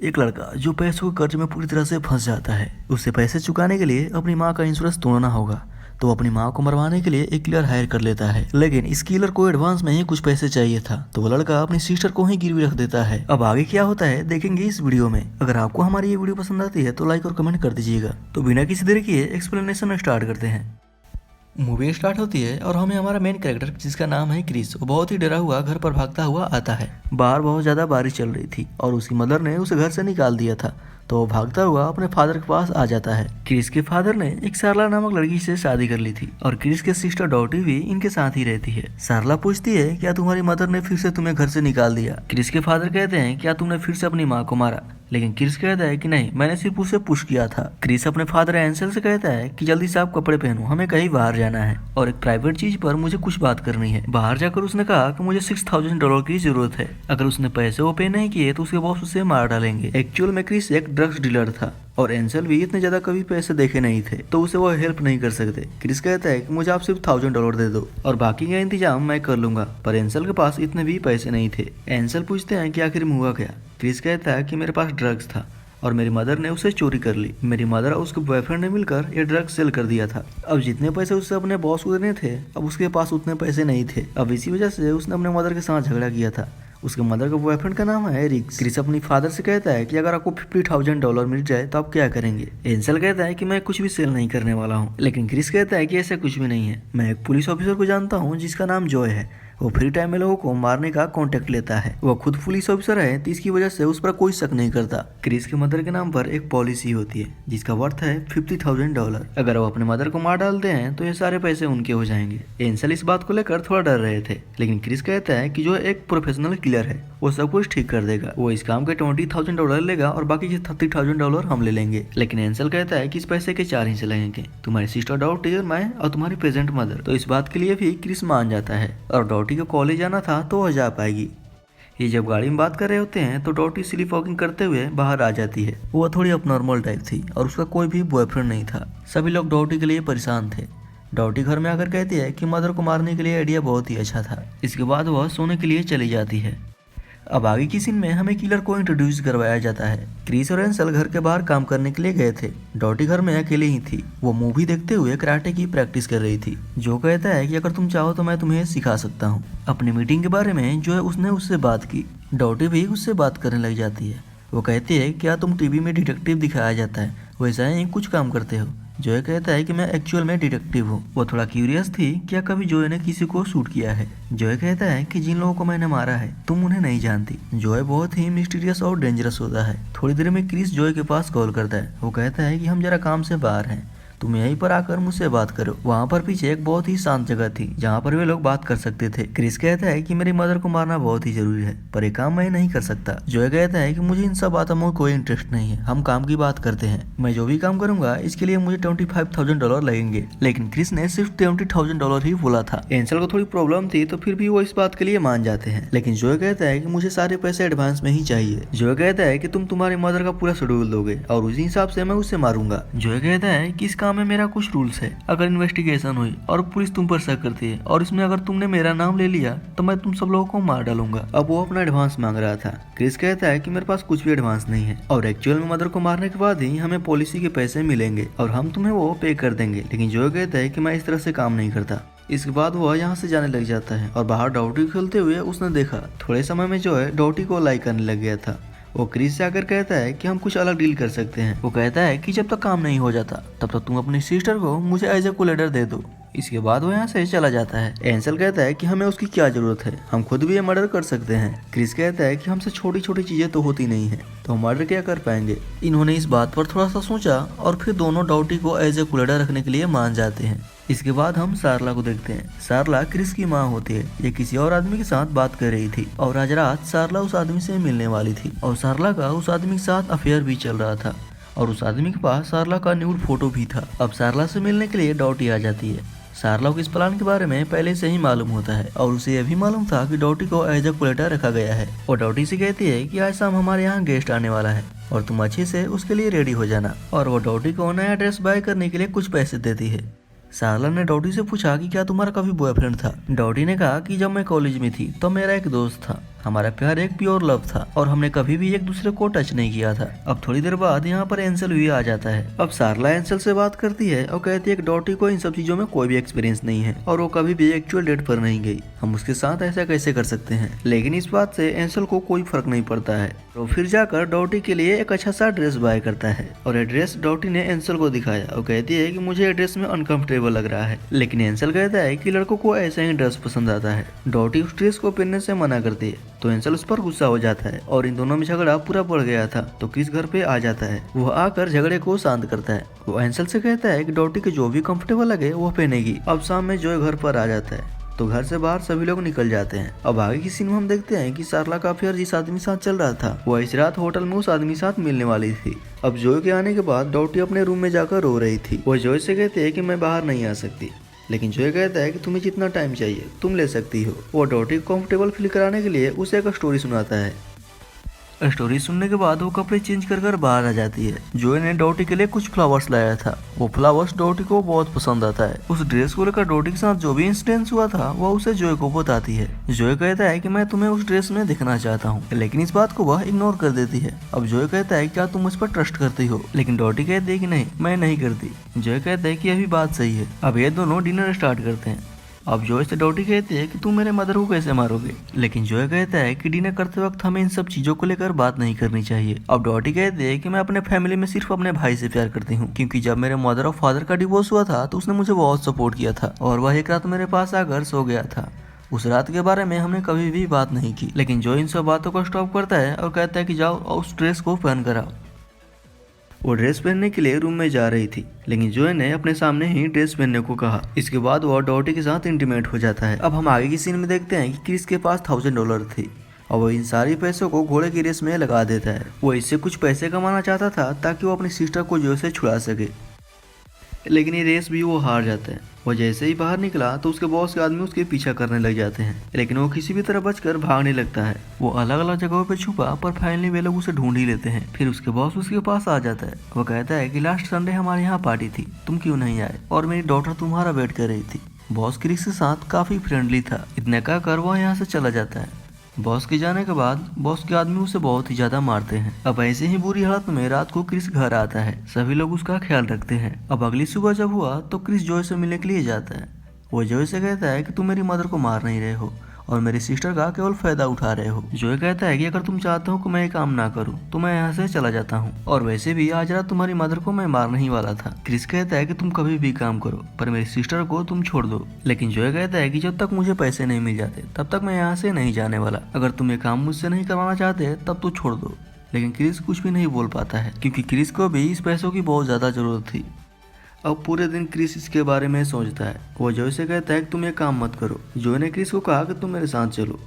एक लड़का जो पैसों के कर्ज में पूरी तरह से फंस जाता है, उसे पैसे चुकाने के लिए अपनी माँ का इंश्योरेंस तोड़ना होगा। तो वो अपनी माँ को मरवाने के लिए एक किलर हायर कर लेता है, लेकिन इस किलर को एडवांस में ही कुछ पैसे चाहिए था, तो वो लड़का अपनी सिस्टर को ही गिरवी रख देता है। अब आगे क्या होता है देखेंगे इस वीडियो में। अगर आपको हमारी ये वीडियो पसंद आती है तो लाइक और कमेंट कर दीजिएगा। तो बिना किसी देर किए एक्सप्लेनेशन स्टार्ट करते हैं। मूवी स्टार्ट होती है और हमें हमारा मेन कैरेक्टर जिसका नाम है क्रिस, वो बहुत ही डरा हुआ घर पर भागता हुआ आता है। बाहर बहुत ज्यादा बारिश चल रही थी और उसकी मदर ने उसे घर से निकाल दिया था, तो वो भागता हुआ अपने फादर के पास आ जाता है। क्रिस के फादर ने एक सारला नामक लड़की से शादी कर ली थी और क्रिस के सिस्टर डॉटी भी इनके साथ ही रहती है। सारला पूछती है क्या तुम्हारी मदर ने फिर से तुम्हें घर से निकाल दिया। क्रिस के फादर कहते हैं क्या तुमने फिर से अपनी माँ को मारा, लेकिन क्रिस कहता है कि नहीं, मैंने सिर्फ उसे पुश किया था। क्रिस अपने फादर एंसेल से कहता है कि जल्दी से आप कपड़े पहनो, हमें कहीं बाहर जाना है और एक प्राइवेट चीज पर मुझे कुछ बात करनी है। बाहर जाकर उसने कहा कि मुझे $6000 की जरूरत है। अगर उसने पैसे वो पे नहीं किए तो उसके बॉस उसे मार डालेंगे। एक्चुअल में क्रिस एक ड्रग्स डीलर था और एंसेल भी इतने ज्यादा कभी पैसे देखे नहीं थे, तो उसे वो हेल्प नहीं कर सकते। क्रिस कहता है कि मुझे आप सिर्फ $1000 दे दो और बाकी का इंतजाम मैं कर लूंगा, पर एंसेल के पास इतने भी पैसे नहीं थे। एंसेल पूछते हैं कि आखिर में हुआ क्या। क्रिस कहता है कि मेरे पास ड्रग्स था और मेरी मदर ने उसे चोरी कर ली। मेरी मदर और उसके बॉयफ्रेंड ने मिलकर ये ड्रग्स सेल कर दिया था। अब जितने पैसे उससे अपने बॉस को देने थे, अब उसके पास उतने पैसे नहीं थे। अब इसी वजह से उसने अपने मदर के साथ झगड़ा किया था। उसके मदर का बॉयफ्रेंड का नाम है रिक्स। क्रिस अपनी फादर से कहता है कि अगर आपको $50,000 मिल जाए तो आप क्या करेंगे। एंसेल कहता है कि मैं कुछ भी सेल नहीं करने वाला हूँ, लेकिन क्रिस कहता है कि ऐसा कुछ भी नहीं है। मैं एक पुलिस ऑफिसर को जानता हूँ जिसका नाम जॉय है। वो फ्री टाइम में लोगों को मारने का कॉन्टेक्ट लेता है। वो खुद पुलिस ऑफिसर है, तो इसकी वजह से उस पर कोई शक नहीं करता। क्रिस के मदर के नाम पर एक पॉलिसी होती है जिसका वर्थ है $50,000। अगर वो अपने मदर को मार डालते हैं तो ये सारे पैसे उनके हो जाएंगे। एंसेल इस बात को लेकर थोड़ा डर रहे थे, लेकिन क्रिस कहता है कि जो एक प्रोफेशनल किलर है वो सब कुछ ठीक कर देगा। वो इस काम के $20,000 लेगा और बाकी के $30,000 हम ले लेंगे। लेकिन एंसेल कहता है कि इस पैसे के 4 हिस्से लगेंगे, तुम्हारी सिस्टर डॉटी और मैं और तुम्हारी प्रेजेंट मदर। तो इस बात के लिए भी क्रिस मान जाता है और डॉटी को कॉलेज जाना था तो वह जा पाएगी। ये जब गाड़ी में बात कर रहे होते हैं तो डॉटी स्लीप वॉकिंग करते हुए बाहर आ जाती है। वो थोड़ी अपनॉर्मल टाइप थी और उसका कोई भी बॉयफ्रेंड नहीं था। सभी लोग डॉटी के लिए परेशान थे। डॉटी घर में आकर कहती है कि मदर को मारने के लिए आइडिया बहुत ही अच्छा था। इसके बाद वह सोने के लिए चली जाती है। अब आगे की सीन में हमें किलर को इंट्रोड्यूस करवाया जाता है। क्रिस और एंसेल घर के बाहर काम करने के लिए गए थे। डॉटी घर में अकेले ही थी। वो मूवी देखते हुए कराटे की प्रैक्टिस कर रही थी। जो कहता है कि अगर तुम चाहो तो मैं तुम्हें सिखा सकता हूँ। अपनी मीटिंग के बारे में जो है उसने उससे बात की। डॉटी भी उससे बात करने लग जाती है। वो कहती है क्या तुम टीवी में डिटेक्टिव दिखाया जाता है वैसा ही कुछ काम करते हो। जॉय कहता है कि मैं एक्चुअल में डिटेक्टिव हूँ। वो थोड़ा क्यूरियस थी क्या कभी जॉय ने किसी को शूट किया है। जॉय कहता है कि जिन लोगों को मैंने मारा है तुम उन्हें नहीं जानती। जॉय बहुत ही मिस्टीरियस और डेंजरस होता है। थोड़ी देर में क्रिस जॉय के पास कॉल करता है। वो कहता है कि हम जरा काम से बाहर हैं, तुम यहीं पर आकर मुझसे बात करो। वहाँ पर पीछे एक बहुत ही शांत जगह थी जहाँ पर वे लोग बात कर सकते थे। क्रिस कहता है कि मेरी मदर को मारना बहुत ही जरूरी है, पर ये काम मैं नहीं कर सकता। जॉय कहता है कि मुझे इन सब बातों में कोई इंटरेस्ट नहीं है, हम काम की बात करते हैं। मैं जो भी काम करूंगा इसके लिए मुझे $25,000 लगेंगे। लेकिन क्रिस ने सिर्फ $20,000 ही बोला था। एंसेल को थोड़ी प्रॉब्लम थी तो फिर भी वो इस बात के लिए मान जाते हैं, लेकिन जॉय कहता है कि मुझे सारे पैसे एडवांस में ही चाहिए। जॉय कहता है कि तुम तुम्हारी मदर का पूरा शेड्यूल दोगे और उसी हिसाब से मैं उसे मारूंगा। जॉय कहता है कि इस काम में मेरा कुछ रूल्स है। अगर इन्वेस्टिगेशन हुई और पुलिस तुम पर शक करती है और इसमें अगर तुमने मेरा नाम ले लिया तो मैं तुम सब लोगों को मार डालूंगा। अब वो अपना एडवांस मांग रहा था। क्रिस कहता है कि मेरे पास कुछ भी एडवांस नहीं है और एक्चुअल में मदर को मारने के बाद ही हमें पॉलिसी के पैसे मिलेंगे और हम तुम्हें वो पे कर देंगे। लेकिन जॉय कहता है कि मैं इस तरह से काम नहीं करता। इसके बाद वह यहाँ से जाने लग जाता है और बाहर डॉटी खेलते हुए उसने देखा थोड़े समय में जो है डॉटी को लाइक करने लग गया था। वो क्रिस से आकर कहता है कि हम कुछ अलग डील कर सकते हैं। वो कहता है कि जब तक काम नहीं हो जाता तब तक तुम अपनी सिस्टर को मुझे एज ए कोलेटर दे दो। इसके बाद वो यहाँ से चला जाता है। एंसेल कहता है कि हमें उसकी क्या जरूरत है, हम खुद भी ये मर्डर कर सकते हैं। क्रिस कहता है कि हमसे छोटी छोटी चीजें तो होती नहीं है, तो हम मर्डर क्या कर पाएंगे। इन्होंने इस बात पर थोड़ा सा सोचा और फिर दोनों डॉटी को एज ए कोलेटर रखने के लिए मान जाते हैं। इसके बाद हम सारला को देखते हैं। सारला क्रिस की माँ होती है। ये किसी और आदमी के साथ बात कर रही थी और आज रात सारला उस आदमी से मिलने वाली थी और सारला का उस आदमी के साथ अफेयर भी चल रहा था और उस आदमी के पास सारला का न्यूड फोटो भी था। अब सारला से मिलने के लिए डॉटी आ जाती है। सारला को इस प्लान के बारे में पहले से ही मालूम होता है और उसे यह भी मालूम था कि डॉटी को एज ए कोलेटर रखा गया है। और डॉटी से कहती है कि आज शाम हमारे यहाँ गेस्ट आने वाला है और तुम अच्छे से उसके लिए रेडी हो जाना। और वो डॉटी को नया ड्रेस बाय करने के लिए कुछ पैसे देती है। सारला ने डॉटी से पूछा कि क्या तुम्हारा कभी बॉयफ्रेंड था। डॉटी ने कहा कि जब मैं कॉलेज में थी तो मेरा एक दोस्त था हमारा प्यार एक प्योर लव था और हमने कभी भी एक दूसरे को टच नहीं किया था। अब थोड़ी देर बाद यहाँ पर एंसल भी आ जाता है। अब सारला एंसल से बात करती है और कहती है कि डॉटी को इन सब चीजों में कोई भी एक्सपीरियंस नहीं है और वो कभी भी एक्चुअल डेट पर नहीं गई। हम उसके साथ ऐसा कैसे कर सकते हैं? लेकिन इस बात से एंसल को कोई फर्क नहीं पड़ता है। तो फिर जाकर डॉटी के लिए एक अच्छा सा ड्रेस बाय करता है और ये ड्रेस डॉटी ने एंसल को दिखाया और कहती है कि मुझे ये ड्रेस में अनकंफर्टेबल लग रहा है। लेकिन एंसल कहता है कि लड़कों को ऐसा ही ड्रेस पसंद आता है। डॉटी उस ड्रेस को पहनने से मना करती है तो एंसल उस पर गुस्सा हो जाता है और इन दोनों में झगड़ा पूरा बढ़ गया था। तो क्रिस घर पे आ जाता है। वह आकर झगड़े को शांत करता है। वो एंसल से कहता है कि डॉटी के जो भी कंफर्टेबल लगे वो पहनेगी। अब शाम में जॉय घर पर आ जाता है तो घर से बाहर सभी लोग निकल जाते हैं। अब आगे की सीन में हम देखते हैं कि सारला का अफेयर जिस आदमी साथ चल रहा था वह इस रात होटल में उस आदमी साथ मिलने वाली थी। अब जॉय के आने के बाद डॉटी अपने रूम में जाकर रो रही थी। वो जॉय से कहते हैं कि मैं बाहर नहीं आ सकती, लेकिन जॉय कहता है कि तुम्हें जितना टाइम चाहिए तुम ले सकती हो। वो डॉटी को कंफर्टेबल फील कराने के लिए उसे एक स्टोरी सुनाता है। स्टोरी सुनने के बाद वो कपड़े चेंज कर बाहर आ जाती है। जॉय ने डॉटी के लिए कुछ फ्लावर्स लाया था। वो फ्लावर्स डॉटी को बहुत पसंद आता है। उस ड्रेस को लेकर डॉटी के साथ जो भी इंसिडेंस हुआ था वो उसे जॉय को बताती है। जॉय कहता है कि मैं तुम्हें उस ड्रेस में दिखना चाहता हूँ, लेकिन इस बात को वह इग्नोर कर देती है। अब जॉय कहता है क्या तुम मुझ पर ट्रस्ट करती हो? लेकिन डॉटी कहती है कि नहीं, मैं नहीं करती। जॉय कहता है कि यह भी बात सही है। अब ये दोनों डिनर स्टार्ट करते हैं। अब जॉय से डॉटी कहती है कि तुम मेरे मदर को कैसे मारोगे? लेकिन जॉय कहता है कि डिनर करते वक्त हमें इन सब चीजों को लेकर बात नहीं करनी चाहिए। अब डॉटी कहती है कि मैं अपने फैमिली में सिर्फ अपने भाई से प्यार करती हूँ, क्योंकि जब मेरे मदर और फादर का डिवोर्स हुआ था तो उसने मुझे बहुत सपोर्ट किया था और वह एक रात मेरे पास आकर सो गया था। उस रात के बारे में हमने कभी भी बात नहीं की। लेकिन जॉय इन सब बातों को स्टॉप करता है और कहता है कि जाओ और उस ड्रेस को पहन कर आओ। वो ड्रेस पहनने के लिए रूम में जा रही थी, लेकिन जॉय ने अपने सामने ही ड्रेस पहनने को कहा। इसके बाद वो डॉटी के साथ इंटीमेट हो जाता है। अब हम आगे की सीन में देखते हैं कि क्रिस के पास $1000 थी और वो इन सारी पैसों को घोड़े की रेस में लगा देता है। वो इससे कुछ पैसे कमाना चाहता था ताकि वो अपनी सिस्टर को जॉय से छुड़ा सके, लेकिन ये रेस भी वो हार जाता है। वो जैसे ही बाहर निकला तो उसके बॉस के आदमी उसके पीछा करने लग जाते हैं, लेकिन वो किसी भी तरह बचकर भागने लगता है। वो अलग अलग जगहों पे छुपा, पर फाइनली वे लोग उसे ढूंढ ही लेते हैं। फिर उसके बॉस उसके पास आ जाता है। वो कहता है कि लास्ट संडे हमारे यहाँ पार्टी थी, तुम क्यों नहीं आए और मेरी डॉटर तुम्हारा वेट कर रही थी। बॉस क्रिस के साथ काफी फ्रेंडली था। इतने कहकर वो यहाँ से चला जाता है। बॉस के जाने के बाद बॉस के आदमी उसे बहुत ही ज्यादा मारते हैं। अब ऐसे ही बुरी हालत में रात को क्रिस घर आता है। सभी लोग उसका ख्याल रखते हैं। अब अगली सुबह जब हुआ तो क्रिस जॉय से मिलने के लिए जाता है। वो जॉय से कहता है कि तुम मेरी मदर को मार नहीं रहे हो और मेरी सिस्टर का केवल फायदा उठा रहे हो। जॉय कहता है कि अगर तुम चाहते हो कि मैं ये काम ना करूं तो मैं यहाँ से चला जाता हूँ, और वैसे भी आज रात तुम्हारी मदर को मैं मारने ही वाला था। क्रिस कहता है कि तुम कभी भी काम करो पर मेरी सिस्टर को तुम छोड़ दो। लेकिन जॉय कहता है कि जब तक मुझे पैसे नहीं मिल जाते तब तक मैं यहाँ से नहीं जाने वाला। अगर तुम ये काम मुझसे नहीं करवाना चाहते तब तो छोड़ दो। लेकिन क्रिस कुछ भी नहीं बोल पाता है, क्योंकि क्रिस को भी इस पैसों की बहुत ज्यादा जरूरत थी। अब पूरे दिन क्रिस इसके बारे में सोचता है। वो जॉय से कहता है कि तुम ये काम मत करो। जॉय ने क्रिस को कहा कि तुम मेरे साथ चलो।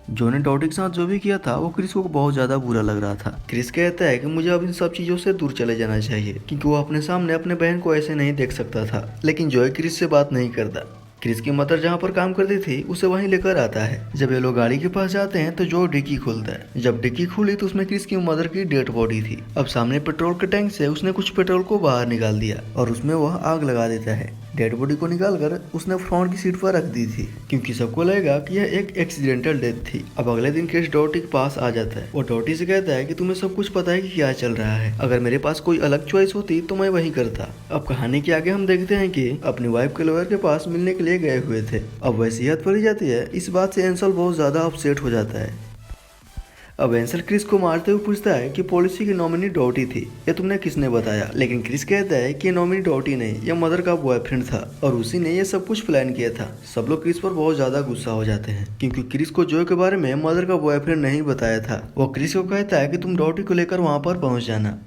जॉय ने डॉटी के साथ जो भी किया था वो क्रिस को बहुत ज्यादा बुरा लग रहा था। क्रिस कहता है कि मुझे अब इन सब चीजों से दूर चले जाना चाहिए, क्योंकि वो अपने सामने अपने बहन को ऐसे नहीं देख सकता था। लेकिन जॉय क्रिस से बात नहीं करता। क्रिस की मदर जहाँ पर काम करती थी उसे वहीं लेकर आता है। जब ये लोग गाड़ी के पास जाते हैं तो जो डिक्की खोलता है। जब डिक्की खुली तो उसमें क्रिस की मदर की डेड बॉडी थी। अब सामने पेट्रोल के टैंक से उसने कुछ पेट्रोल को बाहर निकाल दिया और उसमें वह आग लगा देता है। डेड बॉडी को निकालकर उसने फ्रंट की सीट पर रख दी थी, क्योंकि सबको लगेगा कि यह एक एक्सीडेंटल डेथ थी। अब अगले दिन क्रिस डॉटी के पास आ जाता है। वो डॉटी से कहता है कि तुम्हें सब कुछ पता है कि क्या चल रहा है। अगर मेरे पास कोई अलग चॉइस होती तो मैं वही करता। अब कहानी के आगे हम देखते हैं कि अपनी वाइफ के लॉयर के पास मिलने के लिए गए हुए थे। अब वसीयत पड़ी जाती है। इस बात से एंसल बहुत ज्यादा अपसेट हो जाता है। अब एंसल क्रिस को मारते हुए पूछता है कि पॉलिसी की नॉमिनी डॉटी थी, ये तुमने किसने बताया? लेकिन क्रिस कहता है कि नॉमिनी डॉटी नहीं, यह मदर का बॉयफ्रेंड था और उसी ने ये सब कुछ प्लान किया था। सब लोग क्रिस पर बहुत ज्यादा गुस्सा हो जाते हैं, क्योंकि क्रिस को जॉय के बारे में मदर का बॉयफ्रेंड नहीं बताया था। वो क्रिस को कहता है कि तुम डॉटी को लेकर वहां पर पहुंच जाना।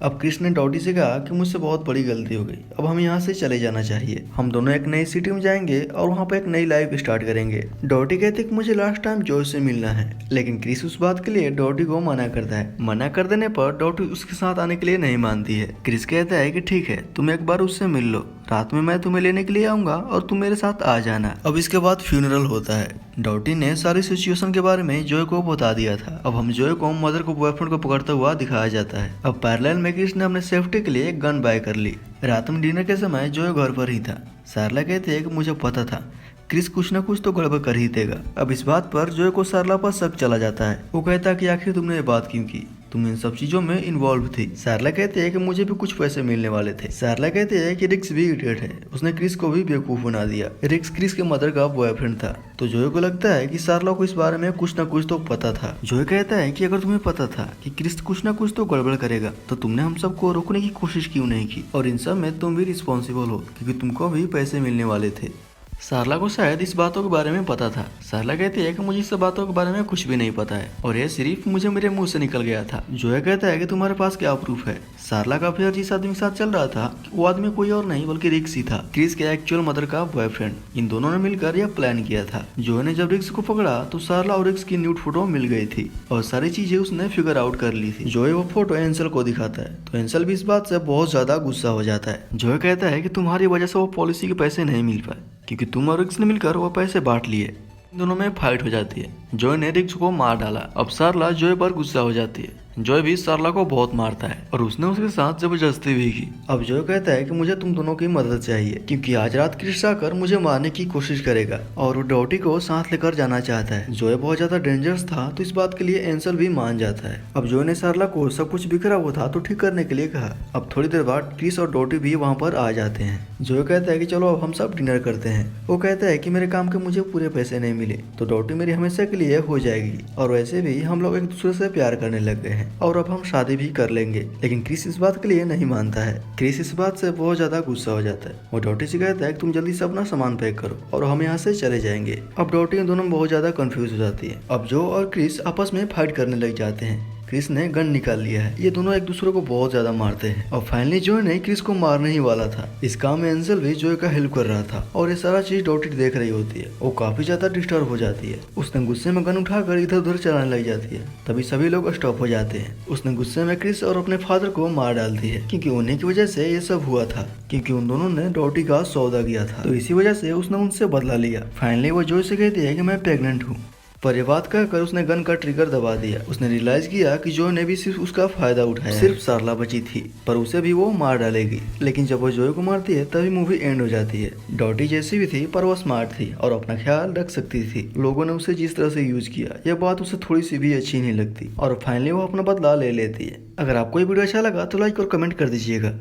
अब क्रिस ने डॉटी से कहा कि मुझसे बहुत बड़ी गलती हो गई, अब हम यहाँ से चले जाना चाहिए। हम दोनों एक नई सिटी में जाएंगे और वहाँ पर एक नई लाइफ स्टार्ट करेंगे। डॉटी कहती है कि मुझे लास्ट टाइम जॉय से मिलना है, लेकिन क्रिस उस बात के लिए डॉटी को मना करता है। मना कर देने पर डॉटी उसके साथ आने के लिए नहीं मानती है। क्रिस कहता है कि ठीक है, तुम एक बार उससे मिल लो, रात में मैं तुम्हें लेने के लिए आऊंगा और तुम मेरे साथ आ जाना। अब इसके बाद फ्यूनरल होता है। डॉटी ने सारी सिचुएशन के बारे में जॉय को बता दिया था। अब हम जॉय को मदर को बॉयफ्रेंड को पकड़ता हुआ दिखाया जाता है। अब पैरेलल में क्रिस ने अपने सेफ्टी के लिए एक गन बाय कर ली। रात में डिनर के समय जॉय घर पर ही था। सारला कहती है कि मुझे पता था क्रिस कुछ ना कुछ तो गड़बड़ कर ही देगा। अब इस बात पर जोए को सारला पर शक चला जाता है। वो कहता है कि आखिर तुमने ये बात क्यों की, तुम इन सब चीजों में इन्वॉल्व थी। सारला कहते हैं कि मुझे भी कुछ पैसे मिलने वाले थे। सारला कहते हैं कि रिक्स भी इडियट है, उसने क्रिस को भी बेवकूफ बना दिया। रिक्स क्रिस के मदर का बॉयफ्रेंड था। तो जोए को लगता है कि सारला को इस बारे में कुछ ना कुछ तो पता था। जोए कहता है कि अगर तुम्हें पता था कि क्रिस कुछ ना कुछ तो गड़बड़ करेगा तो तुमने हम सबको रोकने की कोशिश क्यों नहीं की, और इन सब में तुम भी रिस्पॉन्सिबल हो क्योंकि तुमको भी पैसे मिलने वाले थे। सारला को शायद इस बातों के बारे में पता था। सारला कहती है कि मुझे इस बातों के बारे में कुछ भी नहीं पता है और ये सिर्फ मुझे मेरे मुंह से निकल गया था। जोया कहता है कि तुम्हारे पास क्या प्रूफ है। सारला का अफेयर जिस आदमी के साथ चल रहा था वो आदमी कोई और नहीं बल्कि रिक्स ही था, क्रिस के एक्चुअल मदर का बॉयफ्रेंड। इन दोनों ने मिलकर यह प्लान किया था। जोया ने जब रिक्स को पकड़ा तो सारला और रिक्स की न्यूड फोटो मिल गई थी और सारी चीजें उसने फिगर आउट कर ली थी। जोया वो फोटो एंसल को दिखाता है तो एंसल भी इस बात से बहुत ज्यादा गुस्सा हो जाता है। जोया कहता है कि तुम्हारी वजह से वो पॉलिसी के पैसे नहीं मिल पाए क्योंकि तुम और रिक्स ने मिलकर वो पैसे बांट लिए। दोनों में फाइट हो जाती है। जोय ने रिक्स को मार डाला। अब सारला जोय पर गुस्सा हो जाती है। जोय भी सारला को बहुत मारता है और उसने उसके साथ जबरदस्ती भी की। अब जोय कहता है कि मुझे तुम दोनों की मदद चाहिए क्योंकि आज रात क्रिस आकर मुझे मारने की कोशिश करेगा और वो डॉटी को साथ लेकर जाना चाहता है। जोय बहुत ज्यादा डेंजरस था तो इस बात के लिए एंसल भी मान जाता है। अब जोय ने सारला को सब कुछ बिखरा हुआ था तो ठीक करने के लिए कहा। अब थोड़ी देर बाद क्रिस और डॉटी भी वहाँ पर आ जाते हैं। जोय कहता है कि चलो अब हम सब डिनर करते हैं। वो कहता है कि मेरे काम के मुझे पूरे पैसे नहीं मिले तो डॉटी मेरी हमेशा के लिए हो जाएगी और वैसे भी हम लोग एक दूसरे से प्यार करने लग गए हैं और अब हम शादी भी कर लेंगे। लेकिन क्रिस इस बात के लिए नहीं मानता है। क्रिस इस बात से बहुत ज्यादा गुस्सा हो जाता है। वो डॉटी से कहता है कि तुम जल्दी से अपना सामान पैक करो और हम यहाँ से चले जाएंगे। अब डॉटी दोनों बहुत ज्यादा कंफ्यूज हो जाती है। अब जो और क्रिस आपस में फाइट करने लग जाते हैं। क्रिस ने गन निकाल लिया है। ये दोनों एक दूसरे को बहुत ज्यादा मारते हैं और फाइनली जोय ने क्रिस को मारने ही वाला था। इस काम में एंजल भी जोय का हेल्प कर रहा था और ये सारा चीज डॉटी देख रही होती है। वो काफी ज्यादा डिस्टर्ब हो जाती है। उसने गुस्से में गन उठाकर इधर उधर चलाने लग जाती है। तभी सभी लोग स्टॉप हो जाते हैं। उसने गुस्से में क्रिस और अपने फादर को मार डालती है क्योंकि उन्हीं की वजह से ये सब हुआ था, क्योंकि उन दोनों ने डॉटी का सौदा किया था तो इसी वजह से उसने उनसे बदला लिया। फाइनली वो जोय से कहती है कि मैं प्रेग्नेंट हूँ। पर ये बात कहकर उसने गन का ट्रिगर दबा दिया। उसने रियलाइज किया कि जोय ने भी सिर्फ उसका फायदा उठाया। सिर्फ सारला बची थी पर उसे भी वो मार डालेगी। लेकिन जब वो जोय को मारती है तभी मूवी एंड हो जाती है। डॉटी जैसी भी थी पर वो स्मार्ट थी और अपना ख्याल रख सकती थी। लोगों ने उसे जिस तरह से यूज किया यह बात उसे थोड़ी सी भी अच्छी नहीं लगती और फाइनली वो अपना बदला ले लेती है। अगर आपको ये वीडियो अच्छा लगा तो लाइक और कमेंट कर दीजिएगा।